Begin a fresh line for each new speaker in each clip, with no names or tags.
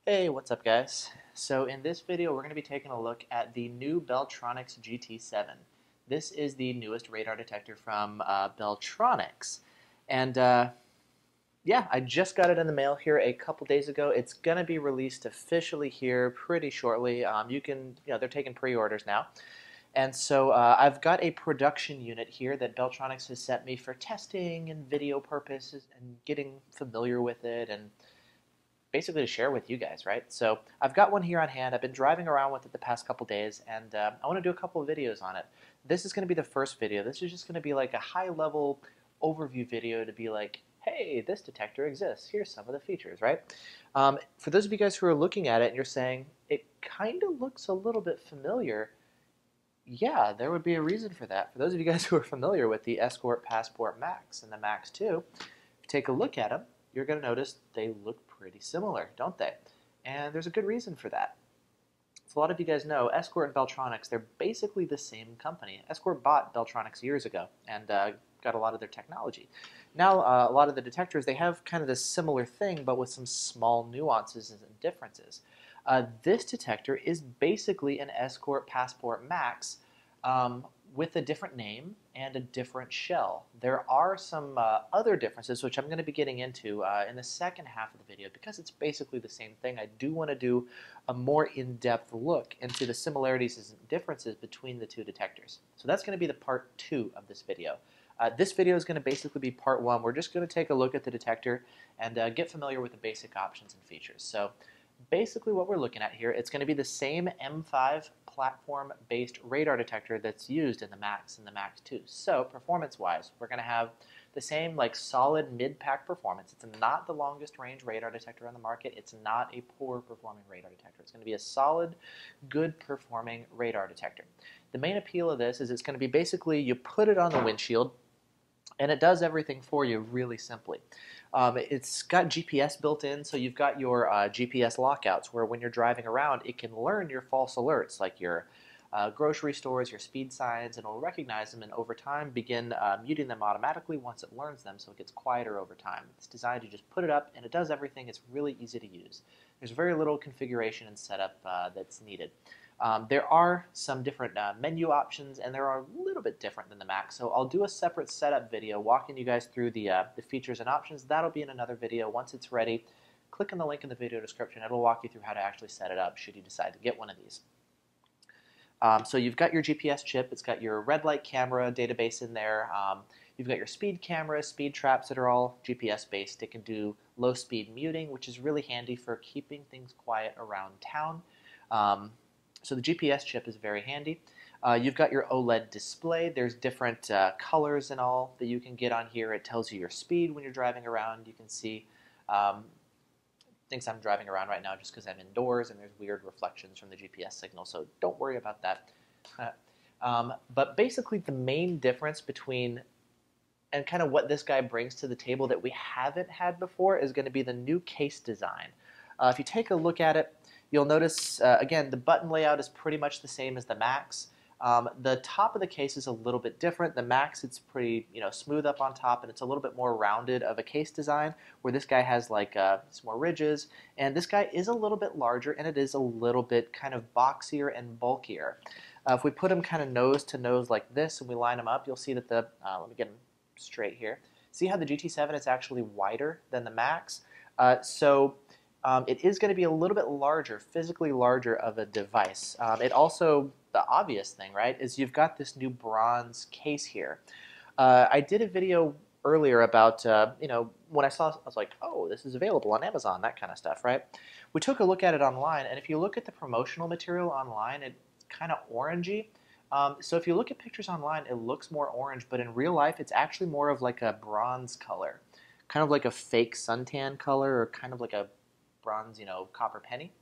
Hey, what's up guys? So in this video we're going to be taking a look at the new Beltronics GT-7. This is the newest radar detector from Beltronics. And yeah, I just got it in the mail here a couple days ago. It's going to be released officially here pretty shortly. They're taking pre-orders now. And so I've got a production unit here that Beltronics has sent me for testing and video purposes and getting familiar with it and basically to share with you guys, right? So I've got one here on hand. I've been driving around with it the past couple days, and I want to do a couple of videos on it. This is going to be the first video. This is just going to be like a high-level overview video to be like, hey, this detector exists. Here's some of the features, right? For those of you guys who are looking at it and you're saying, it kind of looks a little bit familiar, yeah, there would be a reason for that. For those of you guys who are familiar with the Escort Passport Max and the Max 2, if you take a look at them, you're going to notice they look pretty similar, don't they? And there's a good reason for that. So a lot of you guys know Escort and Beltronics, they're basically the same company. Escort bought Beltronics years ago and got a lot of their technology. Now a lot of the detectors, they have kind of this similar thing but with some small nuances and differences. This detector is basically an Escort Passport Max with a different name and a different shell. There are some other differences which I'm going to be getting into in the second half of the video because it's basically the same thing. I do want to do a more in-depth look into the similarities and differences between the two detectors. So that's going to be the part 2 of this video. This video is going to basically be part 1. We're just going to take a look at the detector and get familiar with the basic options and features. So basically what we're looking at here, it's going to be the same M5 platform-based radar detector that's used in the Max and the Max 2. So performance-wise, we're going to have the same like solid mid-pack performance. It's not the longest range radar detector on the market. It's not a poor performing radar detector. It's going to be a solid, good performing radar detector. The main appeal of this is it's going to be basically you put it on the windshield and it does everything for you really simply. It's got GPS built in, so you've got your GPS lockouts where when you're driving around, it can learn your false alerts like your grocery stores, your speed signs, and it'll recognize them and over time begin muting them automatically once it learns them so it gets quieter over time. It's designed to just put it up and it does everything. It's really easy to use. There's very little configuration and setup that's needed. There are some different menu options, and they're a little bit different than the Mac. So I'll do a separate setup video walking you guys through the features and options. That'll be in another video once it's ready. Click on the link in the video description. It'll walk you through how to actually set it up should you decide to get one of these. So you've got your GPS chip. It's got your red light camera database in there. You've got your speed cameras, speed traps that are all GPS based. It can do low speed muting, which is really handy for keeping things quiet around town. So the GPS chip is very handy. You've got your OLED display. There's different colors and all that you can get on here. It tells you your speed when you're driving around. You can see thinks I'm driving around right now just because I'm indoors and there's weird reflections from the GPS signal, so don't worry about that. But basically the main difference between and kind of what this guy brings to the table that we haven't had before is going to be the new case design. If you take a look at it, you'll notice, again, the button layout is pretty much the same as the Max. The top of the case is a little bit different. The Max, it's pretty smooth up on top, and it's a little bit more rounded of a case design, where this guy has like some more ridges, and this guy is a little bit larger, and it is a little bit kind of boxier and bulkier. If we put him kind of nose to nose like this, and we line him up, you'll see that the, let me get him straight here. See how the GT7 is actually wider than the Max? It is going to be a little bit larger, physically larger of a device. It also, the obvious thing, right, is you've got this new bronze case here. I did a video earlier about, when I saw, I was like, oh, this is available on Amazon, that kind of stuff, right? We took a look at it online, and if you look at the promotional material online, it's kind of orangey. So if you look at pictures online, it looks more orange, but in real life, it's actually more of like a bronze color, kind of like a fake suntan color, or kind of like a bronze, copper penny.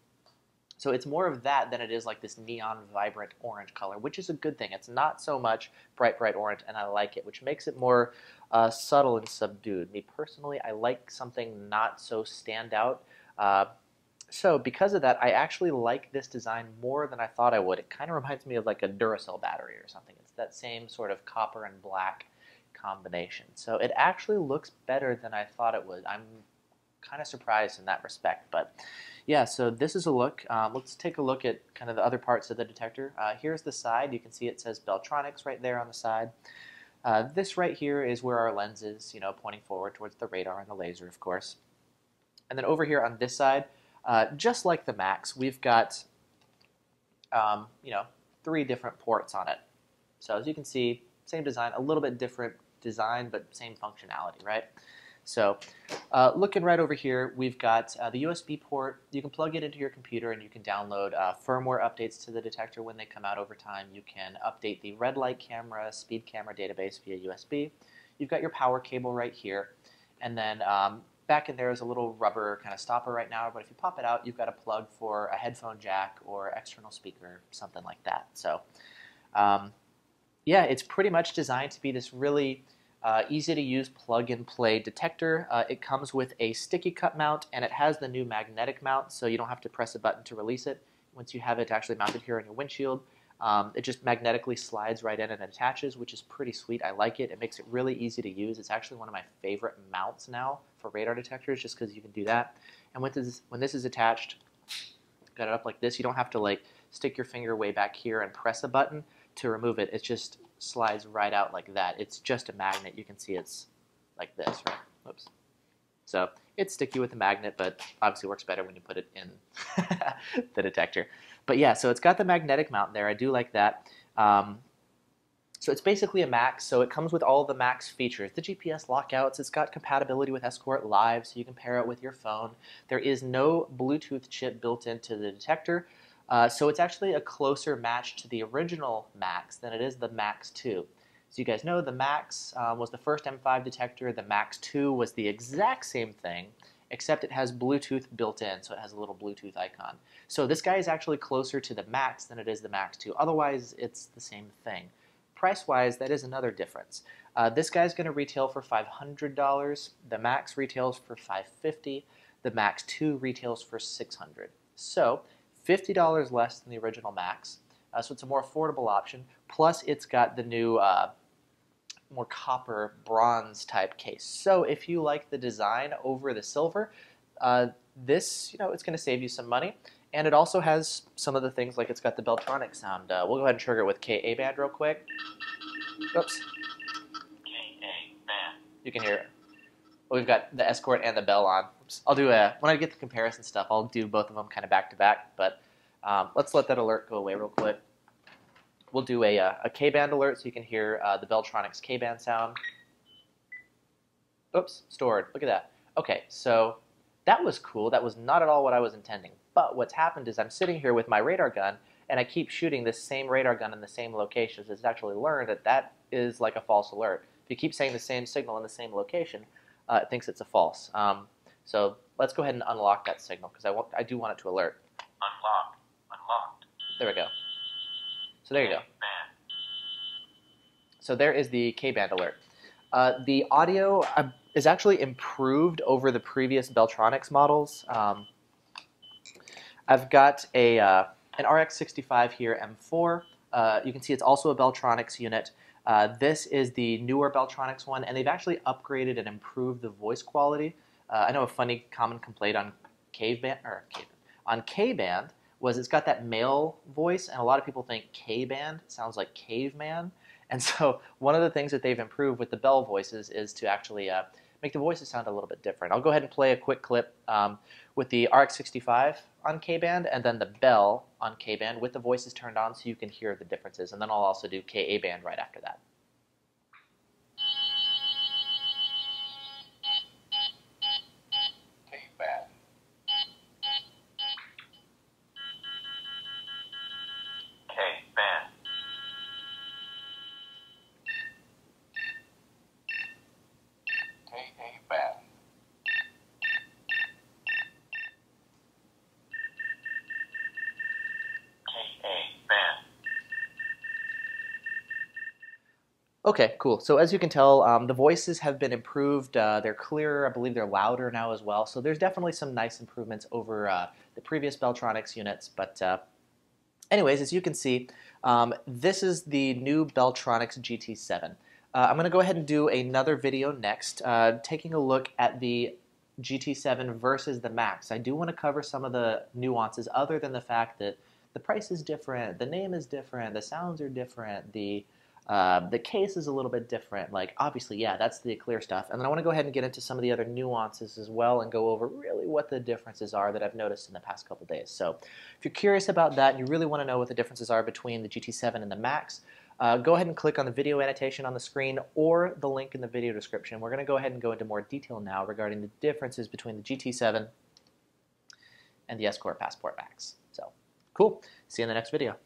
So it's more of that than it is like this neon vibrant orange color, which is a good thing. It's not so much bright orange, and I like it, which makes it more subtle and subdued. Me personally, I like something not so standout. So because of that, I actually like this design more than I thought I would. It kind of reminds me of like a Duracell battery or something. It's that same sort of copper and black combination. So it actually looks better than I thought it would. I'm kind of surprised in that respect, but Yeah, so this is a look. Let's take a look at kind of the other parts of the detector. Here's the side. You can see it says Beltronics right there on the side. This right here is where our lens is, pointing forward towards the radar and the laser, of course. And then over here on this side, just like the Max, we've got, 3 different ports on it. So as you can see, same design, a little bit different design, but same functionality, right? So looking right over here, we've got the USB port. You can plug it into your computer and you can download firmware updates to the detector when they come out over time. You can update the red light camera, speed camera database via USB. You've got your power cable right here. And then back in there is a little rubber kind of stopper right now, but if you pop it out, you've got a plug for a headphone jack or external speaker, something like that. So yeah, it's pretty much designed to be this really easy to use plug-and-play detector. It comes with a sticky cut mount, and it has the new magnetic mount, so you don't have to press a button to release it. Once you have it actually mounted here on your windshield, it just magnetically slides right in and attaches, which is pretty sweet. I like it. It makes it really easy to use. It's actually one of my favorite mounts now for radar detectors, just because you can do that. And when this is attached, got it up like this, you don't have to stick your finger way back here and press a button to remove it. It just slides right out like that. It's just a magnet. You can see it's like this, right? Whoops. So it's sticky with the magnet, but obviously works better when you put it in the detector. But yeah, so it's got the magnetic mount there. I do like that. So it's basically a Max, so it comes with all the Max features. The GPS lockouts, it's got compatibility with Escort Live, so you can pair it with your phone. There is no Bluetooth chip built into the detector, so it's actually a closer match to the original Max than it is the Max 2. So you guys know the Max was the first M5 detector. The Max 2 was the exact same thing, except it has Bluetooth built in, so it has a little Bluetooth icon. So this guy is actually closer to the Max than it is the Max 2. Otherwise, it's the same thing. Price-wise, that is another difference. This guy's going to retail for $500. The Max retails for $550. The Max 2 retails for $600. So $50 less than the original Max. So it's a more affordable option. Plus, it's got the new more copper bronze type case. So if you like the design over the silver, this, it's going to save you some money. And it also has some of the things, like it's got the Beltronics sound. We'll go ahead and trigger it with KA band real quick. Oops.
KA band.
You can hear it. Well, we've got the Escort and the Bell on. Oops. I'll do when I get the comparison stuff, I'll do both of them kind of back to back. But let's let that alert go away real quick. We'll do a K-band alert so you can hear the Beltronics K-band sound. Oops, stored. Look at that. Okay, so that was cool. That was not at all what I was intending. But what's happened is I'm sitting here with my radar gun, and I keep shooting this same radar gun in the same locations. It's actually learned that that is like a false alert. If you keep saying the same signal in the same location, it thinks it's a false. So let's go ahead and unlock that signal, because I do want it to alert.
Unlocked.
There we go. So there you go.
Band.
So there is the K-band alert. The audio is actually improved over the previous Beltronics models. I've got an RX65 here, M4. You can see it's also a Beltronics unit. This is the newer Beltronics one, and they've actually upgraded and improved the voice quality. I know a funny common complaint on K-band was it's got that male voice, and a lot of people think K-band sounds like caveman. And so one of the things that they've improved with the Bell voices is to actually make the voices sound a little bit different. I'll go ahead and play a quick clip with the RX65 on K-band and then the Bell on K-band with the voices turned on so you can hear the differences. And then I'll also do KA-band right after that.
K-band. K-band. KA-band.
Okay, cool. So as you can tell, the voices have been improved. They're clearer. I believe they're louder now as well. So there's definitely some nice improvements over the previous Beltronics units. But anyways, as you can see, this is the new Beltronics GT-7. I'm going to go ahead and do another video next, taking a look at the GT7 versus the Max. I do want to cover some of the nuances other than the fact that the price is different, the name is different, the sounds are different, the case is a little bit different. Like, obviously, yeah, that's the clear stuff. And then I want to go ahead and get into some of the other nuances as well and go over really what the differences are that I've noticed in the past couple days. So if you're curious about that and you really want to know what the differences are between the GT7 and the Max, go ahead and click on the video annotation on the screen or the link in the video description. We're going to go ahead and go into more detail now regarding the differences between the GT7 and the Escort Passport Max. So, cool. See you in the next video.